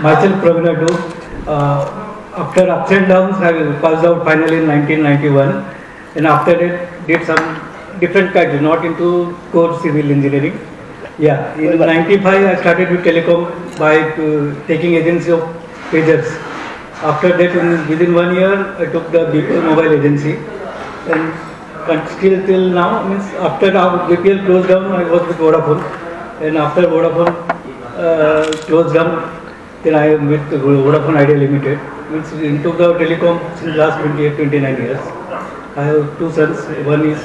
Myself, Praveen Addu. After ups and downs, I passed out finally in 1991, and after that did some different kinds, not into core civil engineering. Yeah, in 95 I started with telecom by taking agency of pagers. After that, within 1 year, I took the BPL mobile agency, and still till now, means after BPL closed down, I was with Vodafone, and after Vodafone closed down, then I am with Vodafone Idea Limited. Means into the telecom since last 29 years. I have two sons. One is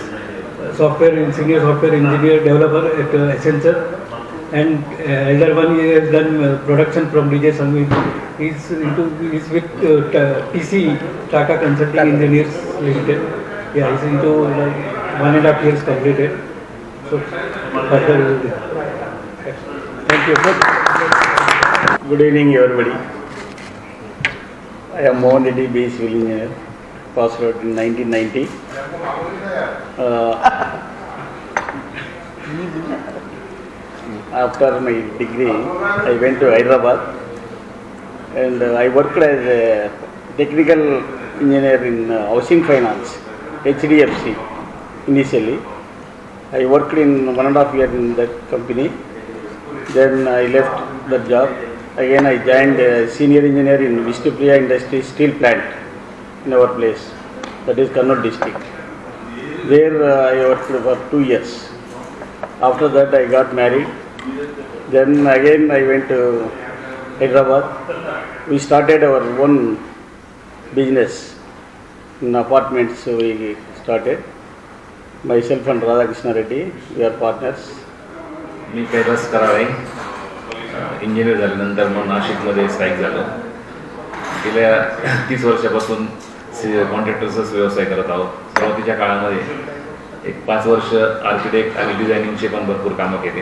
senior software engineer developer at Accenture, and elder one has done production from DJ Sanghvi. He's with TC, Tata Consulting Engineers Limited. Yeah, he's into 1.5 years completed. So further, thank you. Good evening, everybody. I am Mohan Reddy, B Civil Engineer, passed out in 1990. After my degree, I went to Hyderabad, and I worked as a technical engineer in housing finance, HDFC initially. I worked in 1.5 years in that company. Then I left the job. Again, I joined as senior engineer in Vishnupriya Industries steel plant in our place, that is Kannur district. There I worked for 2 years. After that, I got married. Then again, I went to Hyderabad. We started our own business in apartments. So we started. Myself and Radhakrishna Reddy, we are partners. मी कैलास करावे engineer झाल्यानंतर मग नाशिकमध्ये स्थायिक झालो. गेल्या 30 वर्षापासून कॉन्ट्रॅक्टर्सचाच व्यवसाय करत आहोत. सुरुवातीच्या काळामध्ये एक 5 वर्ष आर्किटेक्ट आणि डिझायनिंगचे पण भरपूर कामं केली.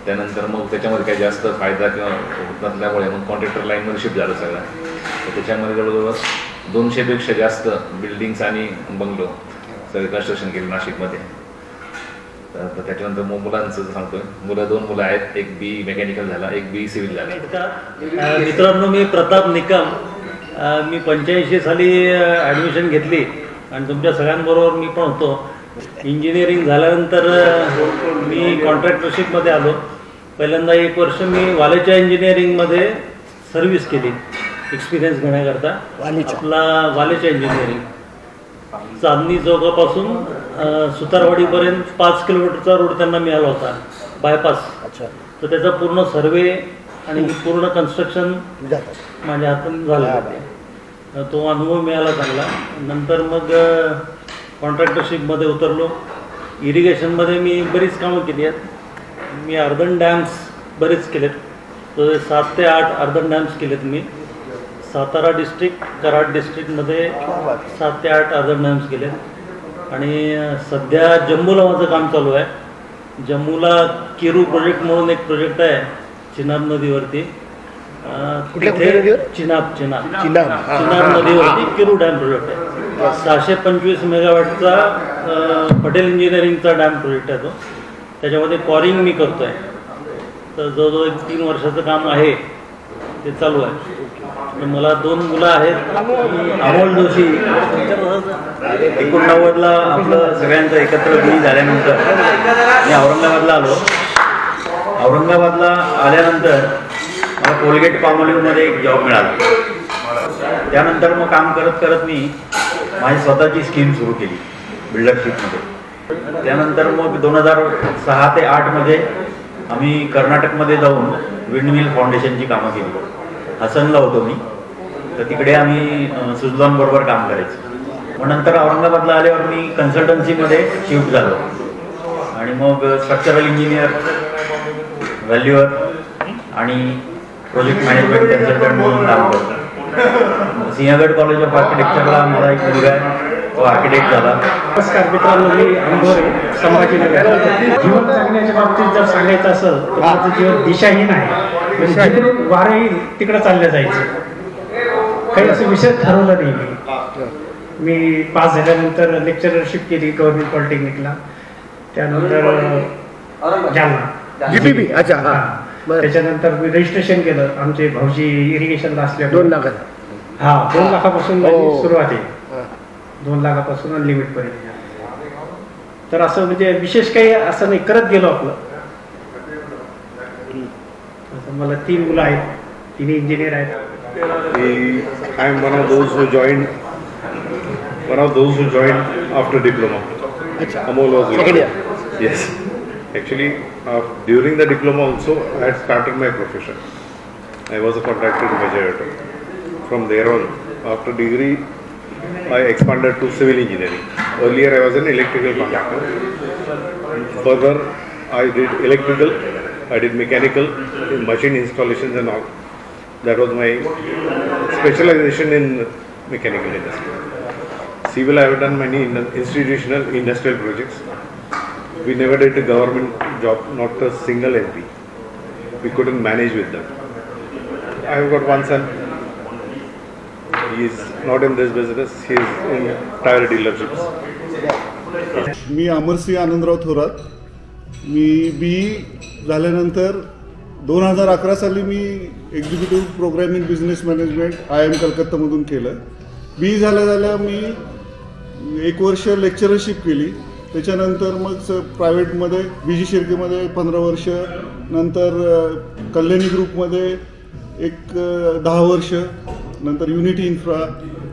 त्यानंतर मग त्याच्यामध्ये काही जास्त फायदा किंवा होत नसल्यामुळे मग कॉन्ट्रॅक्टर लाईनमध्ये शिफ्ट झालं सगळं. तर त्याच्यामध्ये जवळजवळ 200पेक्षा जास्त बिल्डिंग्स आणि बंगलो सगळे कन्स्ट्रक्शन केले नाशिकमध्ये. तर त्याच्यानंतर मग मुलांचं सांगतोय. 2 मुलं आहेत. एक बी मेकॅनिकल झाला, एक बी सिव्हिल झाला. मित्रांनो, मी प्रताप निकम. मी 85 साली ॲडमिशन घेतली आणि तुमच्या सगळ्यांबरोबर मी पण होतो. इंजिनिअरिंग झाल्यानंतर मी कॉन्ट्रॅक्टरशिपमध्ये आलो. पहिल्यांदा 1 वर्ष मी वालेच्या इंजिनिअरिंगमध्ये सर्व्हिस केली एक्सपिरियन्स घेण्याकरता. आपला वालेच्या इंजिनिअरिंग चांदणी चौकापासून सुतारवाडीपर्यंत 5 किलोमीटरचा रोड त्यांना मिळाला होता, बायपास. तर त्याचा पूर्ण सर्वे आणि पूर्ण कन्स्ट्रक्शन माझ्या हातून झालं होते. तो अनुभव मिळाला चांगला. नंतर मग कॉन्ट्रॅक्टरशिपमध्ये उतरलो. इरिगेशनमध्ये मी बरीच कामं केली आहेत. मी अर्धन डॅम्स बरेच केलेत. तर 7 ते 8 अर्धन डॅम्स केलेत मी. सातारा डिस्ट्रिक्ट, कराड डिस्ट्रिक्टमध्ये 7 ते 8 अर्धन डॅम्स केलेत. आणि सध्या जम्मूला माझं काम चालू आहे. जम्मूला किरू प्रोजेक्ट म्हणून एक प्रोजेक्ट आहे चिनाब नदीवरती. चिनाब नदीवरती किरू डॅम प्रोजेक्ट आहे. 625 मेगावॅटचा पटेल इंजिनिअरिंगचा डॅम प्रोजेक्ट आहे तो. त्याच्यामध्ये कॉरिंग मी करतो आहे. तर जवळजवळ 3 वर्षाचं काम आहे, ते चालू आहे. मला 2 मुलं आहेत. अमोल जोशी 89ला आपलं सगळ्यांचं एकत्र बी झाल्यानंतर मी औरंगाबादला आलो. औरंगाबादला आल्यानंतर मला कोलगेट पामोलिव्हमध्ये एक जॉब मिळाला. त्यानंतर मग काम करत करत मी माझी स्वतःची स्कीम सुरू केली बिल्डरशिपमध्ये. त्यानंतर मग 2006 ते 8मध्ये आम्ही कर्नाटकमध्ये जाऊन विंडमिल फाउंडेशनची कामं केली. हसनला होतो मी. तर तिकडे आम्ही सुजलॉनबरोबर काम करायचं. मग नंतर औरंगाबादला आल्यावर मी कन्सल्टन्सीमध्ये शिफ्ट झालो आणि मग स्ट्रक्चरल इंजिनियर, व्हॅल्युअर आणि प्रोजेक्ट मॅनेजमेंट कन्सल्टंट म्हणून काम करतो. सिंहगड कॉलेज ऑफ आर्किटेक्चरला मला एक मुलगा आहे, तो आर्किटेक्ट झाला. नमस्कार मित्रांनो, मी अनुभव संभाजीनगर. जीवन जगण्याच्या बाबतीत जर सांगायचं असेल तर माझं जीवन दिशाहीन आहे. जिकडून वारं येईल तिकडं चाललं जायचं. काही असं विषय ठरवलं नाही. मी पास झाल्यानंतर लेक्चररशिप केली गव्हर्नमेंट पॉलिटेक्निकला. त्यानंतर जालना GPP. अच्छा. त्याच्यानंतर मी रजिस्ट्रेशन केलं. आमचे भाऊजी इरिगेशनला असल्या 2 लाखात. हा 2 लाखापासून माझी हो. सुरुवात आहे. 2 लाखापासून अनलिमिट पर्यंत. तर असं म्हणजे विशेष काही असं नाही, करत गेलो आपलं. मला 3 मुलं आहेत, 3 इंजिनियर आहेत. I am one of those who joined after diploma. Amol was with Second me. year. Yes. Actually, during the diploma also, I had started my profession. I was a contractor in Major. From there on, after degree, I expanded to civil engineering. Earlier, I was an electrical contractor. Further, I did electrical, I did mechanical, machine installations and all. That was my specialization in mechanical industry. Civil, I have done many institutional industrial projects. We never did a government job, not a single MP. We couldn't manage with them. I have got one son. He is not in this business. He is in tire dealerships. Me Amarsingh Anandrao Thorat. Me BE झाल्यानंतर 2011 साली मी executive programming business management IIM कलकत्तामधून केलं. BE झाल्या मी 1 वर्ष lectureship केली. त्याच्यानंतर मग प्रायव्हेटमध्ये BG शिर्केमध्ये 15 वर्ष, नंतर कल्याणी ग्रुपमध्ये 10 वर्ष, नंतर युनिटी इन्फ्रा,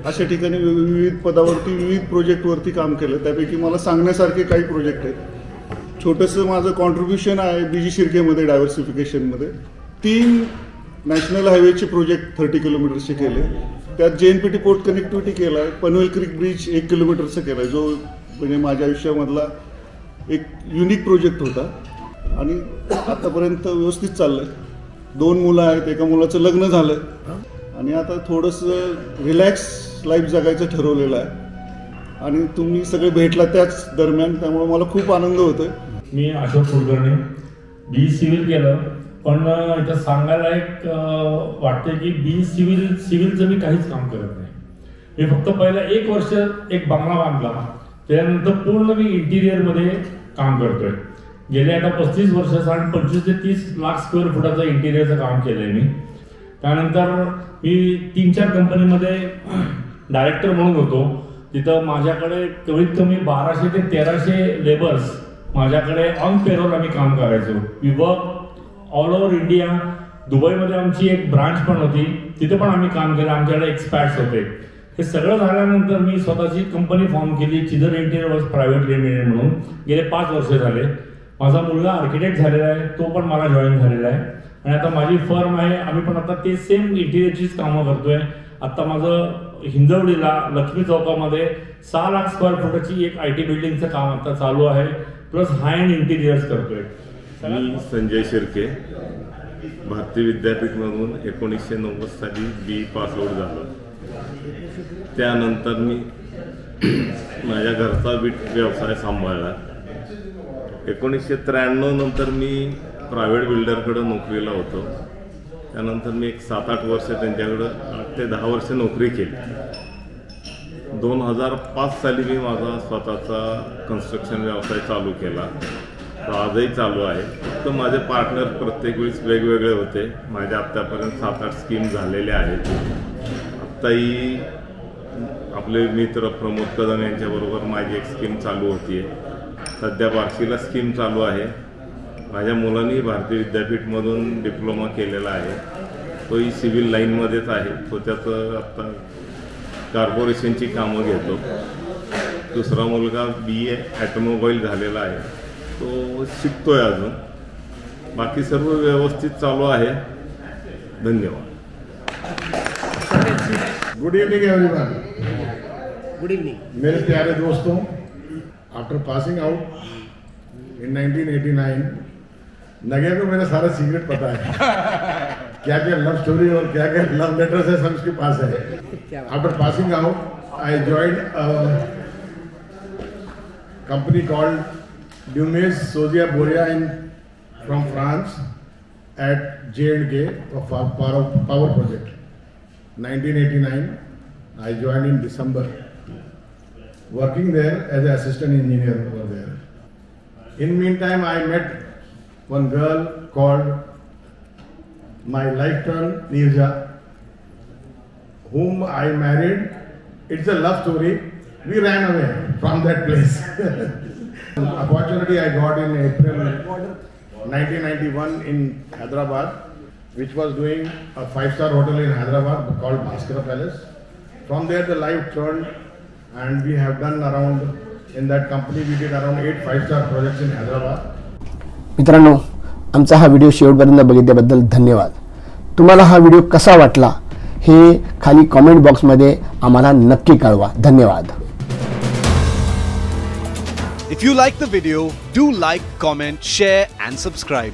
अशा ठिकाणी विविध पदावरती विविध प्रोजेक्टवरती काम केलं. त्यापैकी मला सांगण्यासारखे काही प्रोजेक्ट आहेत. छोटंसं माझं कॉन्ट्रीब्युशन आहे BG शिर्केमध्ये डायव्हर्सिफिकेशनमध्ये. 3 नॅशनल हायवेचे प्रोजेक्ट 30 किलोमीटरचे केले. त्यात JNPT पोर्ट कनेक्टिव्हिटी केला आहे. पनवेल क्रिक ब्रिज 1 किलोमीटरचा केला आहे, जो म्हणजे माझ्या आयुष्यामधला एक युनिक प्रोजेक्ट होता आणि आतापर्यंत व्यवस्थित चाललं आहे. 2 मुलं आहेत, एका मुलाचं लग्न झालं आणि आता थोडंसं रिलॅक्स लाईफ जगायचं ठरवलेलं आहे आणि तुम्ही सगळे भेटला त्याच दरम्यान, त्यामुळे मला खूप आनंद होतोय. मी अशोक कुलकर्णी, BE सिव्हिल केलं, पण इथं सांगायला एक वाटते की BE सिव्हिलचं मी काहीच काम करत नाही. मी फक्त पहिलं 1 वर्ष एक बंगला बांधला, त्यानंतर पूर्ण मी इंटिरियरमध्ये काम करतोय. गेले आता 35 वर्ष, 25 ते 30 लाख स्क्वेअर फुटाचं इंटिरियरचं काम केलंय मी. त्यानंतर मी 3-4 कंपनीमध्ये डायरेक्टर म्हणून होतो. तिथं माझ्याकडे कमीत कमी 1200 ते 1300 लेबर्स माझ्याकडे ऑन पेरोल आम्ही काम करायचो. We work all over India. दुबईमध्ये आमची एक ब्रांच पण होती, तिथे पण आम्ही काम केलं. आमच्याकडे एक्सपॅट्स होते. हे सगळं झाल्यानंतर मी स्वतःची कंपनी फॉर्म केली, चिदर इंटिरियर प्रायव्हेट लिमिटेड म्हणून. गेले 5 वर्ष झाले. माझा मुलगा आर्किटेक्ट झालेला आहे, तो पण मला जॉईन झालेला आहे आणि आता माझी फर्म आहे. आम्ही पण आता ते सेम इंटिरियरचीच कामं करतोय. आता माझं हिंजवडीला लक्ष्मी चौकामध्ये 6 लाख स्क्वेअर फुटाची एक IT बिल्डिंगचं काम आता चालू आहे, प्लस हाय एंड इंटिरियर्स करतोय. मी संजय शिर्के, भारतीय विद्यापीठमधून 1990 साली BE पास आउट झालो. त्यानंतर मी माझ्या घरचा व्यवसाय सांभाळला. 1993 नंतर मी प्रायव्हेट बिल्डरकडे नोकरीला होतो. त्यानंतर मी एक 7-8 वर्ष त्यांच्याकडं 8 ते 10 वर्ष नोकरी केली. 2005 साली मी माझा स्वतःचा कन्स्ट्रक्शन व्यवसाय चालू केला. तो आजही चालू आहे. फक्त माझे पार्टनर प्रत्येक वेळेस वेगवेगळे होते. माझ्या आत्तापर्यंत 7-8 स्कीम झालेल्या आहेत. आत्ताही आपले मित्र प्रमोद कदम यांच्याबरोबर माझी एक स्कीम चालू होती आहे. सध्या बार्शीला स्कीम चालू आहे. माझ्या मुलांनी भारतीय विद्यापीठमधून डिप्लोमा केलेला आहे. तोही सिव्हिल लाईनमध्येच आहे. तो त्याचं आत्ता कॉर्पोरेशनची कामं घेतो. दुसरा मुलगा BA ॲटोमोबाईल झालेला आहे, तो शिकतोय अजून. बाकी सर्व व्यवस्थित चालू आहे. धन्यवाद. Good evening everyone. Good evening. मेरे प्यारे दोस्तों, आफ्टर पासिंग आउट इन 1989, नगे को मेरा सारा सीक्रेट पता है. क्या क्या लव स्टोरी और क्या क्या लव लेटर्स है सब उसके पास है. After passing out I joined company called Dumas Sozia Boria from France at J&K for power project. 1989, I joined in December, working there as an assistant engineer over there. In meantime, I met one girl called my life turn, Nirja, whom I married. It's a love story. We ran away from that place. Opportunity I got in April 1991 in Hyderabad, which was doing a 5-star hotel in Hyderabad called Bhaskara Palace. From there the life turned, and we have done around, in that company we did around 8 5-star projects in Hyderabad. मित्रांनो, आमचा हा video शेवटपर्यंत बघितल्याबद्दल धन्यवाद. तुम्हाला हा video कसा वाटला हे खाली कमेंट बॉक्समध्ये आम्हाला नक्की कळवा. धन्यवाद. If you like the video, do like, comment, share and subscribe.